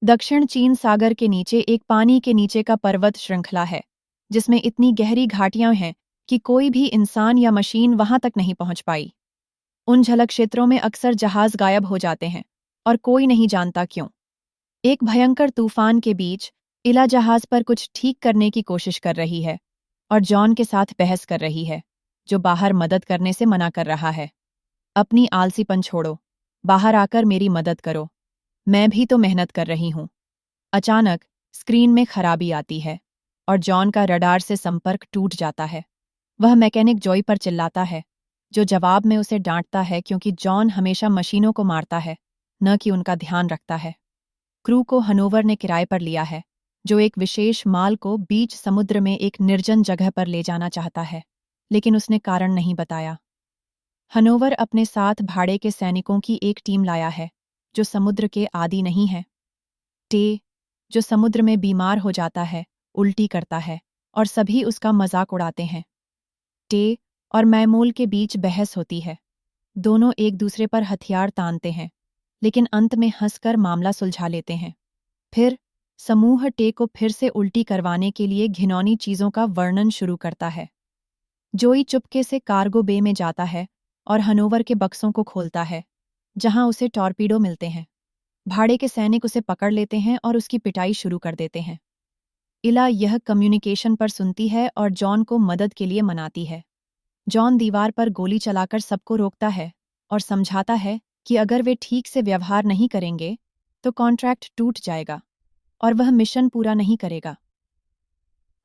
दक्षिण चीन सागर के नीचे एक पानी के नीचे का पर्वत श्रृंखला है, जिसमें इतनी गहरी घाटियां हैं कि कोई भी इंसान या मशीन वहां तक नहीं पहुंच पाई। उन झलक क्षेत्रों में अक्सर जहाज गायब हो जाते हैं और कोई नहीं जानता क्यों। एक भयंकर तूफान के बीच इला जहाज पर कुछ ठीक करने की कोशिश कर रही है और जॉन के साथ बहस कर रही है, जो बाहर मदद करने से मना कर रहा है। अपनी आलसीपन छोड़ो, बाहर आकर मेरी मदद करो, मैं भी तो मेहनत कर रही हूं। अचानक स्क्रीन में खराबी आती है और जॉन का रडार से संपर्क टूट जाता है। वह मैकेनिक जॉय पर चिल्लाता है, जो जवाब में उसे डांटता है क्योंकि जॉन हमेशा मशीनों को मारता है, न कि उनका ध्यान रखता है। क्रू को हनोवर ने किराए पर लिया है, जो एक विशेष माल को बीच समुद्र में एक निर्जन जगह पर ले जाना चाहता है, लेकिन उसने कारण नहीं बताया। हनोवर अपने साथ भाड़े के सैनिकों की एक टीम लाया है, जो समुद्र के आदी नहीं है। टे, जो समुद्र में बीमार हो जाता है, उल्टी करता है और सभी उसका मजाक उड़ाते हैं। टे और मैमूल के बीच बहस होती है। दोनों एक दूसरे पर हथियार तानते हैं, लेकिन अंत में हंसकर मामला सुलझा लेते हैं। फिर समूह टे को फिर से उल्टी करवाने के लिए घिनौनी चीजों का वर्णन शुरू करता है। जोई चुपके से कार्गो बे में जाता है और हनोवर के बक्सों को खोलता है, जहां उसे टॉर्पीडो मिलते हैं। भाड़े के सैनिक उसे पकड़ लेते हैं और उसकी पिटाई शुरू कर देते हैं। इला यह कम्युनिकेशन पर सुनती है और जॉन को मदद के लिए मनाती है। जॉन दीवार पर गोली चलाकर सबको रोकता है और समझाता है कि अगर वे ठीक से व्यवहार नहीं करेंगे तो कॉन्ट्रैक्ट टूट जाएगा और वह मिशन पूरा नहीं करेगा।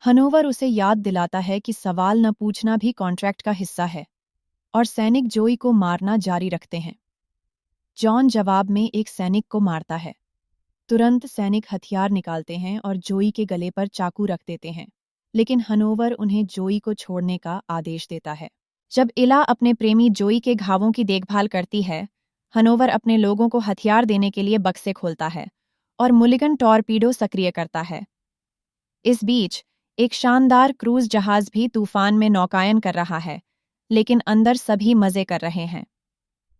हनोवर उसे याद दिलाता है कि सवाल न पूछना भी कॉन्ट्रैक्ट का हिस्सा है और सैनिक जोई को मारना जारी रखते हैं। जॉन जवाब में एक सैनिक को मारता है। तुरंत सैनिक हथियार निकालते हैं और जोई के गले पर चाकू रख देते हैं, लेकिन हनोवर उन्हें जोई को छोड़ने का आदेश देता है। जब इला अपने प्रेमी जोई के घावों की देखभाल करती है, हनोवर अपने लोगों को हथियार देने के लिए बक्से खोलता है और मुलिगन टॉर्पीडो सक्रिय करता है। इस बीच एक शानदार क्रूज जहाज भी तूफान में नौकायन कर रहा है, लेकिन अंदर सभी मजे कर रहे हैं।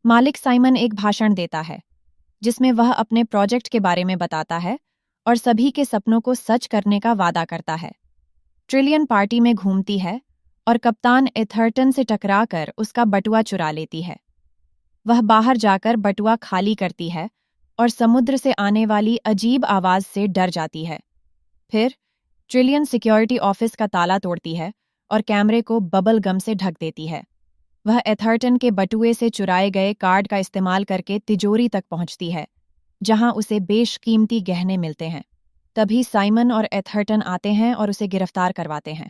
मालिक साइमन एक भाषण देता है, जिसमें वह अपने प्रोजेक्ट के बारे में बताता है और सभी के सपनों को सच करने का वादा करता है। ट्रिलियन पार्टी में घूमती है और कप्तान एथर्टन से टकराकर उसका बटुआ चुरा लेती है। वह बाहर जाकर बटुआ खाली करती है और समुद्र से आने वाली अजीब आवाज से डर जाती है। फिर ट्रिलियन सिक्योरिटी ऑफिस का ताला तोड़ती है और कैमरे को बबल गम से ढक देती है। वह एथर्टन के बटुए से चुराए गए कार्ड का इस्तेमाल करके तिजोरी तक पहुंचती है, जहां उसे बेशकीमती गहने मिलते हैं। तभी साइमन और एथर्टन आते हैं और उसे गिरफ्तार करवाते हैं।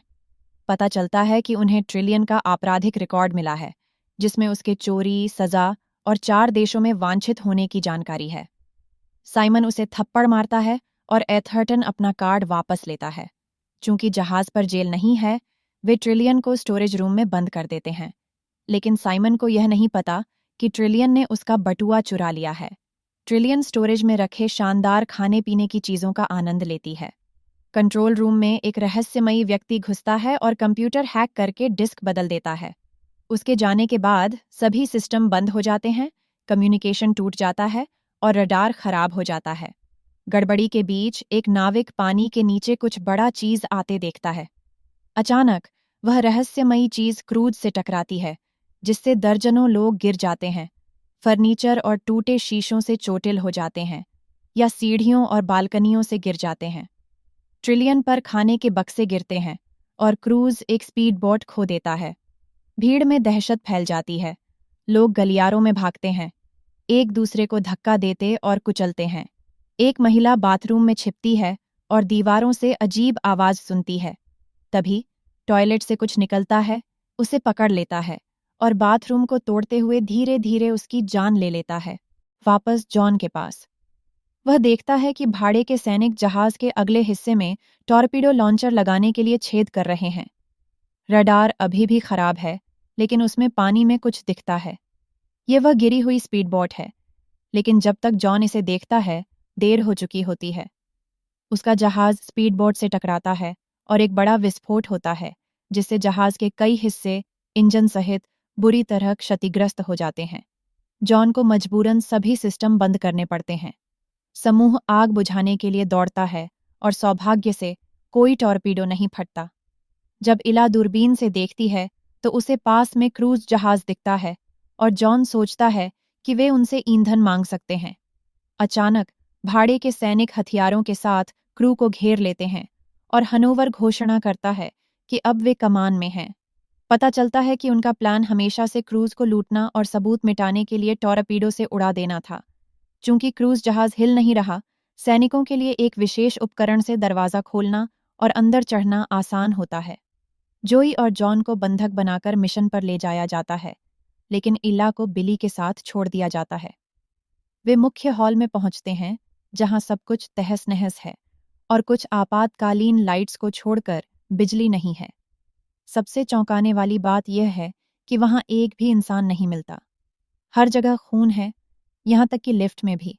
पता चलता है कि उन्हें ट्रिलियन का आपराधिक रिकॉर्ड मिला है, जिसमें उसके चोरी, सजा और 4 देशों में वांछित होने की जानकारी है। साइमन उसे थप्पड़ मारता है और एथर्टन अपना कार्ड वापस लेता है। चूंकि जहाज पर जेल नहीं है, वे ट्रिलियन को स्टोरेज रूम में बंद कर देते हैं, लेकिन साइमन को यह नहीं पता कि ट्रिलियन ने उसका बटुआ चुरा लिया है। ट्रिलियन स्टोरेज में रखे शानदार खाने पीने की चीजों का आनंद लेती है। कंट्रोल रूम में एक रहस्यमयी व्यक्ति घुसता है और कंप्यूटर हैक करके डिस्क बदल देता है। उसके जाने के बाद सभी सिस्टम बंद हो जाते हैं, कम्युनिकेशन टूट जाता है और रडार खराब हो जाता है। गड़बड़ी के बीच एक नाविक पानी के नीचे कुछ बड़ा चीज आते देखता है। अचानक वह रहस्यमयी चीज क्रूज से टकराती है, जिससे दर्जनों लोग गिर जाते हैं। फर्नीचर और टूटे शीशों से चोटिल हो जाते हैं या सीढ़ियों और बालकनियों से गिर जाते हैं। ट्रिलियन पर खाने के बक्से गिरते हैं और क्रूज एक स्पीड बोट खो देता है। भीड़ में दहशत फैल जाती है। लोग गलियारों में भागते हैं, एक दूसरे को धक्का देते और कुचलते हैं। एक महिला बाथरूम में छिपती है और दीवारों से अजीब आवाज सुनती है। तभी टॉयलेट से कुछ निकलता है, उसे पकड़ लेता है और बाथरूम को तोड़ते हुए धीरे धीरे उसकी जान ले लेता है। वापस जॉन के पास वह देखता है कि भाड़े के सैनिक जहाज के अगले हिस्से में टॉर्पीडो लॉन्चर लगाने के लिए छेद कर रहे हैं। रडार अभी भी खराब है, लेकिन उसमें पानी में कुछ दिखता है। यह वह गिरी हुई स्पीडबोट है, लेकिन जब तक जॉन इसे देखता है, देर हो चुकी होती है। उसका जहाज स्पीडबोट से टकराता है और एक बड़ा विस्फोट होता है, जिससे जहाज के कई हिस्से इंजन सहित बुरी तरह क्षतिग्रस्त हो जाते हैं। जॉन को मजबूरन सभी सिस्टम बंद करने पड़ते हैं। समूह आग बुझाने के लिए दौड़ता है और सौभाग्य से कोई टॉर्पीडो नहीं फटता। जब इला दूरबीन से देखती है तो उसे पास में क्रूज जहाज दिखता है और जॉन सोचता है कि वे उनसे ईंधन मांग सकते हैं। अचानक भाड़े के सैनिक हथियारों के साथ क्रू को घेर लेते हैं और हनोवर घोषणा करता है कि अब वे कमान में हैं। पता चलता है कि उनका प्लान हमेशा से क्रूज को लूटना और सबूत मिटाने के लिए टॉरपीडो से उड़ा देना था। चूंकि क्रूज जहाज हिल नहीं रहा, सैनिकों के लिए एक विशेष उपकरण से दरवाजा खोलना और अंदर चढ़ना आसान होता है। जोई और जॉन को बंधक बनाकर मिशन पर ले जाया जाता है, लेकिन इला को बिली के साथ छोड़ दिया जाता है। वे मुख्य हॉल में पहुंचते हैं, जहां सब कुछ तहस नहस है और कुछ आपातकालीन लाइट्स को छोड़कर बिजली नहीं है। सबसे चौंकाने वाली बात यह है कि वहां एक भी इंसान नहीं मिलता। हर जगह खून है, यहां तक कि लिफ्ट में भी।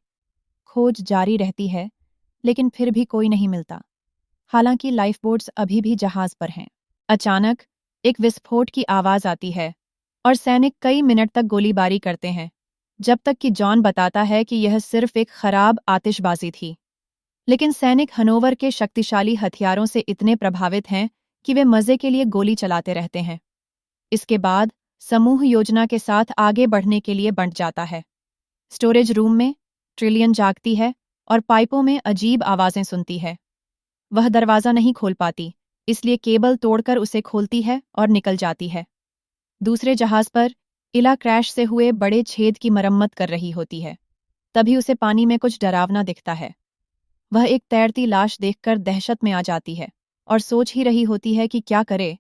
खोज जारी रहती है, लेकिन फिर भी कोई नहीं मिलता। हालांकि लाइफबोट्स अभी भी जहाज पर हैं। अचानक एक विस्फोट की आवाज आती है और सैनिक कई मिनट तक गोलीबारी करते हैं, जब तक कि जॉन बताता है कि यह सिर्फ एक खराब आतिशबाजी थी। लेकिन सैनिक हनोवर के शक्तिशाली हथियारों से इतने प्रभावित हैं कि वे मजे के लिए गोली चलाते रहते हैं। इसके बाद समूह योजना के साथ आगे बढ़ने के लिए बंट जाता है। स्टोरेज रूम में ट्रिलियन जागती है और पाइपों में अजीब आवाजें सुनती है। वह दरवाजा नहीं खोल पाती, इसलिए केबल तोड़कर उसे खोलती है और निकल जाती है। दूसरे जहाज पर इला क्रैश से हुए बड़े छेद की मरम्मत कर रही होती है। तभी उसे पानी में कुछ डरावना दिखता है। वह एक तैरती लाश देखकर दहशत में आ जाती है और सोच ही रही होती है कि क्या करे।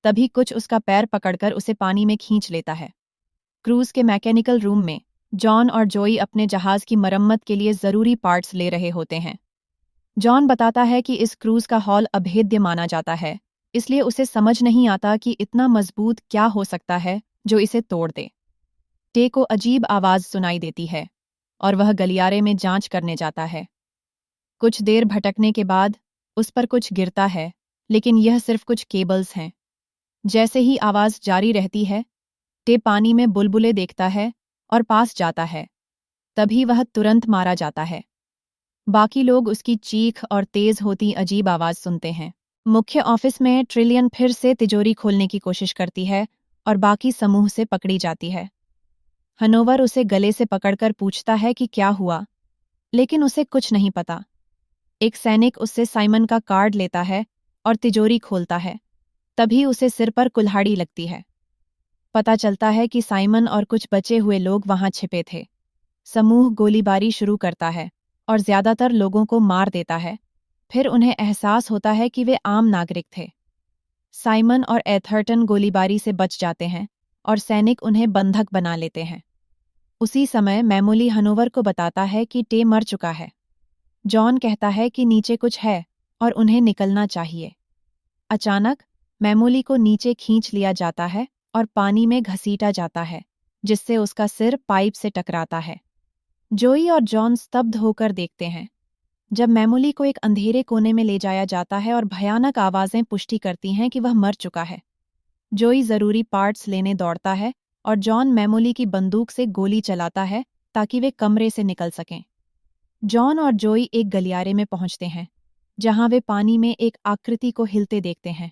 तभी कुछ उसका पैर पकड़कर उसे पानी में खींच लेता है। क्रूज के मैकेनिकल रूम में जॉन और जोई अपने जहाज की मरम्मत के लिए जरूरी पार्ट्स ले रहे होते हैं। जॉन बताता है कि इस क्रूज का हॉल अभेद्य माना जाता है, इसलिए उसे समझ नहीं आता कि इतना मजबूत क्या हो सकता है जो इसे तोड़ दे। टे को अजीब आवाज सुनाई देती है और वह गलियारे में जांच करने जाता है। कुछ देर भटकने के बाद उस पर कुछ गिरता है, लेकिन यह सिर्फ कुछ केबल्स हैं। जैसे ही आवाज जारी रहती है, टे पानी में बुलबुले देखता है और पास जाता है। तभी वह तुरंत मारा जाता है। बाकी लोग उसकी चीख और तेज होती अजीब आवाज सुनते हैं। मुख्य ऑफिस में ट्रिलियन फिर से तिजोरी खोलने की कोशिश करती है और बाकी समूह से पकड़ी जाती है। हनोवर उसे गले से पकड़कर पूछता है कि क्या हुआ, लेकिन उसे कुछ नहीं पता। एक सैनिक उससे साइमन का कार्ड लेता है और तिजोरी खोलता है। तभी उसे सिर पर कुल्हाड़ी लगती है। पता चलता है कि साइमन और कुछ बचे हुए लोग वहां छिपे थे। समूह गोलीबारी शुरू करता है और ज्यादातर लोगों को मार देता है। फिर उन्हें एहसास होता है कि वे आम नागरिक थे। साइमन और एथर्टन गोलीबारी से बच जाते हैं और सैनिक उन्हें बंधक बना लेते हैं। उसी समय मैमूली हनोवर को बताता है कि टे मर चुका है। जॉन कहता है कि नीचे कुछ है और उन्हें निकलना चाहिए। अचानक मैमूली को नीचे खींच लिया जाता है और पानी में घसीटा जाता है, जिससे उसका सिर पाइप से टकराता है। जोई और जॉन स्तब्ध होकर देखते हैं। जब मैमूली को एक अंधेरे कोने में ले जाया जाता है और भयानक आवाजें पुष्टि करती हैं कि वह मर चुका है। जोई जरूरी पार्ट्स लेने दौड़ता है और जॉन मैमूली की बंदूक से गोली चलाता है ताकि वे कमरे से निकल सकें। जॉन और जोई एक गलियारे में पहुंचते हैं, जहां वे पानी में एक आकृति को हिलते देखते हैं।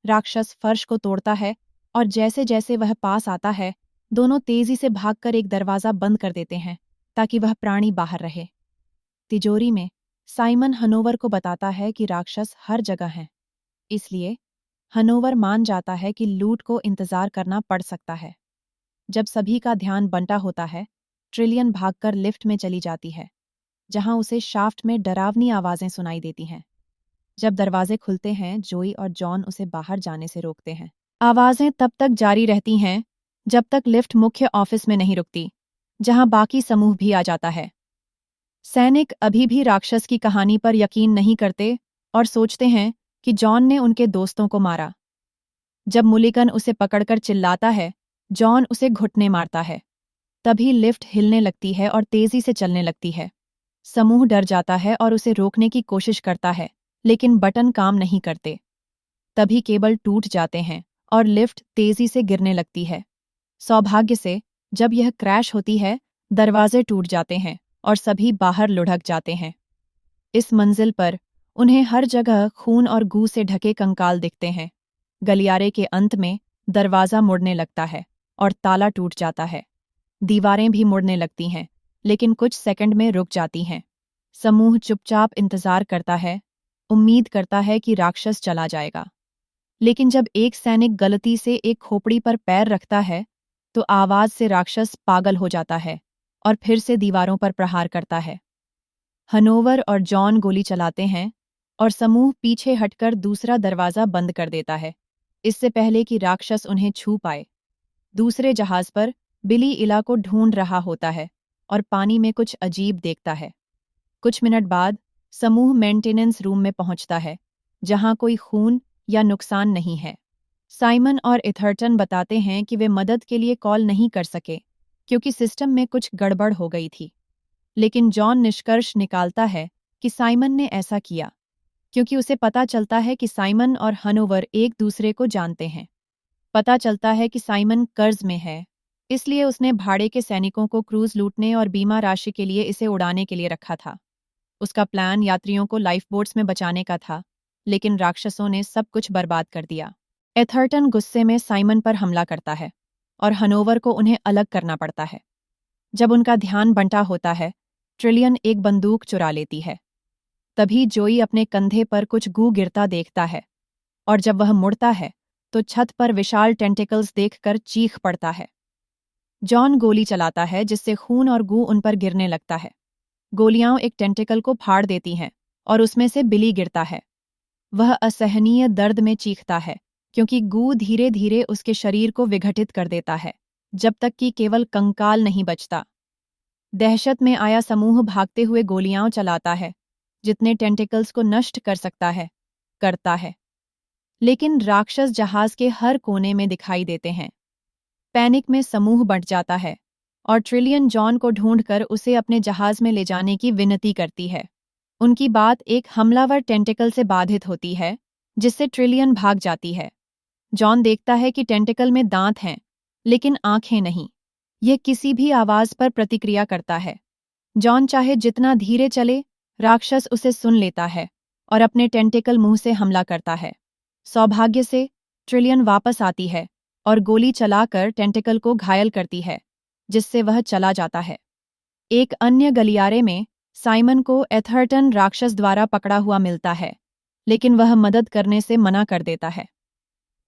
राक्षस फर्श को तोड़ता है और जैसे जैसे वह पास आता है, दोनों तेजी से भागकर एक दरवाजा बंद कर देते हैं ताकि वह प्राणी बाहर रहे। तिजोरी में साइमन हनोवर को बताता है कि राक्षस हर जगह हैं, इसलिए हनोवर मान जाता है कि लूट को इंतजार करना पड़ सकता है। जब सभी का ध्यान बंटा होता है, ट्रिलियन भागकर लिफ्ट में चली जाती है, जहां उसे शाफ्ट में डरावनी आवाजें सुनाई देती हैं। जब दरवाजे खुलते हैं, जोई और जॉन उसे बाहर जाने से रोकते हैं। आवाजें तब तक जारी रहती हैं जब तक लिफ्ट मुख्य ऑफिस में नहीं रुकती, जहां बाकी समूह भी आ जाता है। सैनिक अभी भी राक्षस की कहानी पर यकीन नहीं करते और सोचते हैं कि जॉन ने उनके दोस्तों को मारा। जब मुलिकन उसे पकड़कर चिल्लाता है, जॉन उसे घुटने मारता है। तभी लिफ्ट हिलने लगती है और तेजी से चलने लगती है। समूह डर जाता है और उसे रोकने की कोशिश करता है, लेकिन बटन काम नहीं करते। तभी केबल टूट जाते हैं और लिफ्ट तेजी से गिरने लगती है। सौभाग्य से जब यह क्रैश होती है, दरवाजे टूट जाते हैं और सभी बाहर लुढ़क जाते हैं। इस मंजिल पर उन्हें हर जगह खून और गू से ढके कंकाल दिखते हैं। गलियारे के अंत में दरवाज़ा मुड़ने लगता है और ताला टूट जाता है। दीवारें भी मुड़ने लगती हैं, लेकिन कुछ सेकंड में रुक जाती हैं। समूह चुपचाप इंतजार करता है, उम्मीद करता है कि राक्षस चला जाएगा। लेकिन जब एक सैनिक गलती से एक खोपड़ी पर पैर रखता है, तो आवाज से राक्षस पागल हो जाता है और फिर से दीवारों पर प्रहार करता है। हनोवर और जॉन गोली चलाते हैं और समूह पीछे हटकर दूसरा दरवाजा बंद कर देता है, इससे पहले कि राक्षस उन्हें छू पाए। दूसरे जहाज पर बिली इला को ढूंढ रहा होता है और पानी में कुछ अजीब देखता है। कुछ मिनट बाद समूह मेंटेनेंस रूम में पहुंचता है, जहां कोई खून या नुकसान नहीं है। साइमन और इथर्टन बताते हैं कि वे मदद के लिए कॉल नहीं कर सके क्योंकि सिस्टम में कुछ गड़बड़ हो गई थी। लेकिन जॉन निष्कर्ष निकालता है कि साइमन ने ऐसा किया क्योंकि उसे पता चलता है कि साइमन और हनोवर एक दूसरे को जानते हैं। पता चलता है कि साइमन कर्ज में है, इसलिए उसने भाड़े के सैनिकों को क्रूज लूटने और बीमा राशि के लिए इसे उड़ाने के लिए रखा था। उसका प्लान यात्रियों को लाइफ बोट्स में बचाने का था, लेकिन राक्षसों ने सब कुछ बर्बाद कर दिया। एथर्टन गुस्से में साइमन पर हमला करता है और हनोवर को उन्हें अलग करना पड़ता है। जब उनका ध्यान बंटा होता है, ट्रिलियन एक बंदूक चुरा लेती है। तभी जोई अपने कंधे पर कुछ गू गिरता देखता है और जब वह मुड़ता है तो छत पर विशाल टेंटिकल्स देखकर चीख पड़ता है। जॉन गोली चलाता है जिससे खून और गू उन पर गिरने लगता है। गोलियां एक टेंटिकल को फाड़ देती हैं और उसमें से बिली गिरता है। वह असहनीय दर्द में चीखता है क्योंकि गू धीरे धीरे उसके शरीर को विघटित कर देता है, जब तक कि केवल कंकाल नहीं बचता। दहशत में आया समूह भागते हुए गोलियां चलाता है, जितने टेंटिकल्स को नष्ट कर सकता है करता है। लेकिन राक्षस जहाज के हर कोने में दिखाई देते हैं। पैनिक में समूह बंट जाता है और ट्रिलियन जॉन को ढूंढकर उसे अपने जहाज में ले जाने की विनती करती है। उनकी बात एक हमलावर टेंटिकल से बाधित होती है, जिससे ट्रिलियन भाग जाती है। जॉन देखता है कि टेंटिकल में दांत हैं, लेकिन आंखें नहीं। यह किसी भी आवाज पर प्रतिक्रिया करता है। जॉन चाहे जितना धीरे चले, राक्षस उसे सुन लेता है और अपने टेंटिकल मुंह से हमला करता है। सौभाग्य से ट्रिलियन वापस आती है और गोली चलाकर टेंटिकल को घायल करती है, जिससे वह चला जाता है। एक अन्य गलियारे में साइमन को एथर्टन राक्षस द्वारा पकड़ा हुआ मिलता है, लेकिन वह मदद करने से मना कर देता है।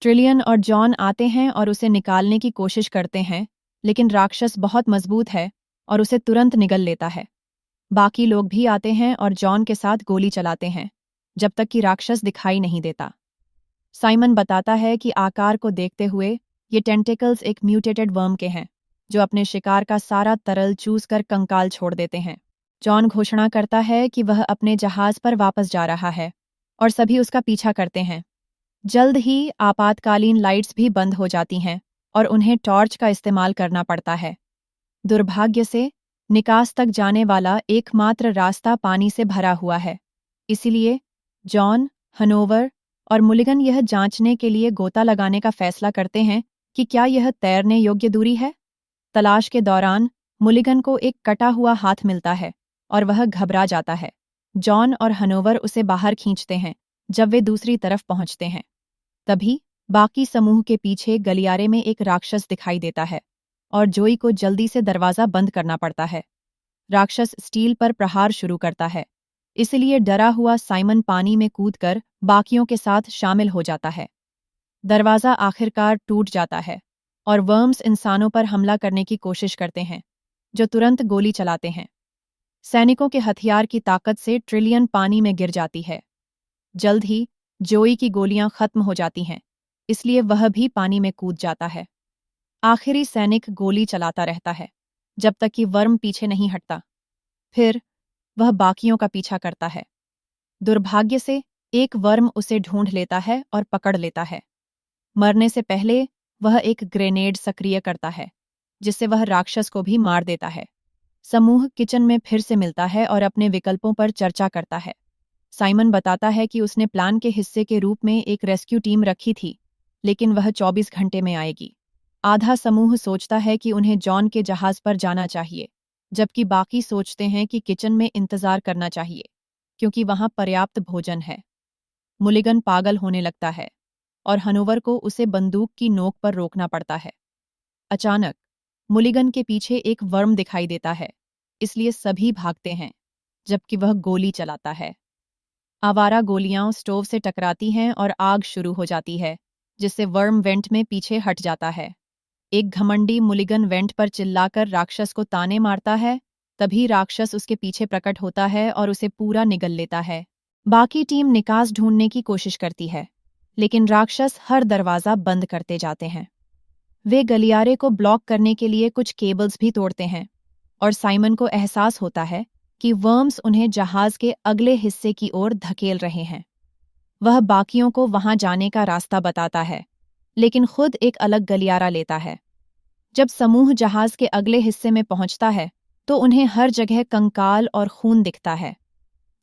ट्रिलियन और जॉन आते हैं और उसे निकालने की कोशिश करते हैं, लेकिन राक्षस बहुत मजबूत है और उसे तुरंत निगल लेता है। बाकी लोग भी आते हैं और जॉन के साथ गोली चलाते हैं, जब तक कि राक्षस दिखाई नहीं देता। साइमन बताता है कि आकार को देखते हुए ये टेंटिकल्स एक म्यूटेटेड वर्म के हैं, जो अपने शिकार का सारा तरल चूस कर कंकाल छोड़ देते हैं। जॉन घोषणा करता है कि वह अपने जहाज पर वापस जा रहा है और सभी उसका पीछा करते हैं। जल्द ही आपातकालीन लाइट्स भी बंद हो जाती हैं और उन्हें टॉर्च का इस्तेमाल करना पड़ता है। दुर्भाग्य से निकास तक जाने वाला एकमात्र रास्ता पानी से भरा हुआ है, इसलिए जॉन, हनोवर और मुलिगन यह जांचने के लिए गोता लगाने का फैसला करते हैं कि क्या यह तैरने योग्य दूरी है। तलाश के दौरान मुलिगन को एक कटा हुआ हाथ मिलता है और वह घबरा जाता है। जॉन और हनोवर उसे बाहर खींचते हैं जब वे दूसरी तरफ पहुंचते हैं। तभी बाकी समूह के पीछे गलियारे में एक राक्षस दिखाई देता है और जोई को जल्दी से दरवाजा बंद करना पड़ता है। राक्षस स्टील पर प्रहार शुरू करता है, इसलिए डरा हुआ साइमन पानी में कूदकर बाकियों के साथ शामिल हो जाता है। दरवाजा आखिरकार टूट जाता है और वर्म्स इंसानों पर हमला करने की कोशिश करते हैं, जो तुरंत गोली चलाते हैं। सैनिकों के हथियार की ताकत से ट्रिलियन पानी में गिर जाती है। जल्द ही जोई की गोलियां खत्म हो जाती हैं, इसलिए वह भी पानी में कूद जाता है। आखिरी सैनिक गोली चलाता रहता है जब तक कि वर्म पीछे नहीं हटता। फिर वह बाकियों का पीछा करता है। दुर्भाग्य से एक वर्म उसे ढूंढ लेता है और पकड़ लेता है। मरने से पहले वह एक ग्रेनेड सक्रिय करता है, जिससे वह राक्षस को भी मार देता है। समूह किचन में फिर से मिलता है और अपने विकल्पों पर चर्चा करता है। साइमन बताता है कि उसने प्लान के हिस्से के रूप में एक रेस्क्यू टीम रखी थी, लेकिन वह 24 घंटे में आएगी। आधा समूह सोचता है कि उन्हें जॉन के जहाज पर जाना चाहिए, जबकि बाकी सोचते हैं कि किचन में इंतजार करना चाहिए क्योंकि वहां पर्याप्त भोजन है। मुलिगन पागल होने लगता है और हनोवर को उसे बंदूक की नोक पर रोकना पड़ता है। अचानक मुलिगन के पीछे एक वर्म दिखाई देता है, इसलिए सभी भागते हैं जबकि वह गोली चलाता है। आवारा गोलियां स्टोव से टकराती हैं और आग शुरू हो जाती है, जिससे वर्म वेंट में पीछे हट जाता है। एक घमंडी मुलिगन वेंट पर चिल्लाकर राक्षस को ताने मारता है। तभी राक्षस उसके पीछे प्रकट होता है और उसे पूरा निगल लेता है। बाकी टीम निकास ढूंढने की कोशिश करती है, लेकिन राक्षस हर दरवाजा बंद करते जाते हैं। वे गलियारे को ब्लॉक करने के लिए कुछ केबल्स भी तोड़ते हैं और साइमन को एहसास होता है कि वर्म्स उन्हें जहाज के अगले हिस्से की ओर धकेल रहे हैं। वह बाकियों को वहां जाने का रास्ता बताता है, लेकिन खुद एक अलग गलियारा लेता है। जब समूह जहाज के अगले हिस्से में पहुंचता है तो उन्हें हर जगह कंकाल और खून दिखता है।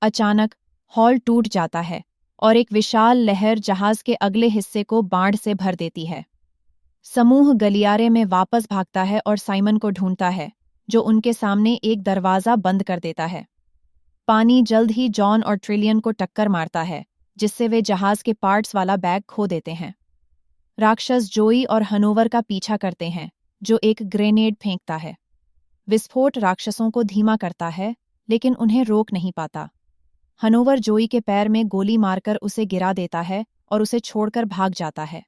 अचानक हॉल टूट जाता है और एक विशाल लहर जहाज के अगले हिस्से को बाढ़ से भर देती है। समूह गलियारे में वापस भागता है और साइमन को ढूंढता है, जो उनके सामने एक दरवाजा बंद कर देता है। पानी जल्द ही जॉन और ट्रिलियन को टक्कर मारता है, जिससे वे जहाज के पार्ट्स वाला बैग खो देते हैं। राक्षस जोई और हनोवर का पीछा करते हैं, जो एक ग्रेनेड फेंकता है। विस्फोट राक्षसों को धीमा करता है, लेकिन उन्हें रोक नहीं पाता। हनोवर जोई के पैर में गोली मारकर उसे गिरा देता है और उसे छोड़कर भाग जाता है।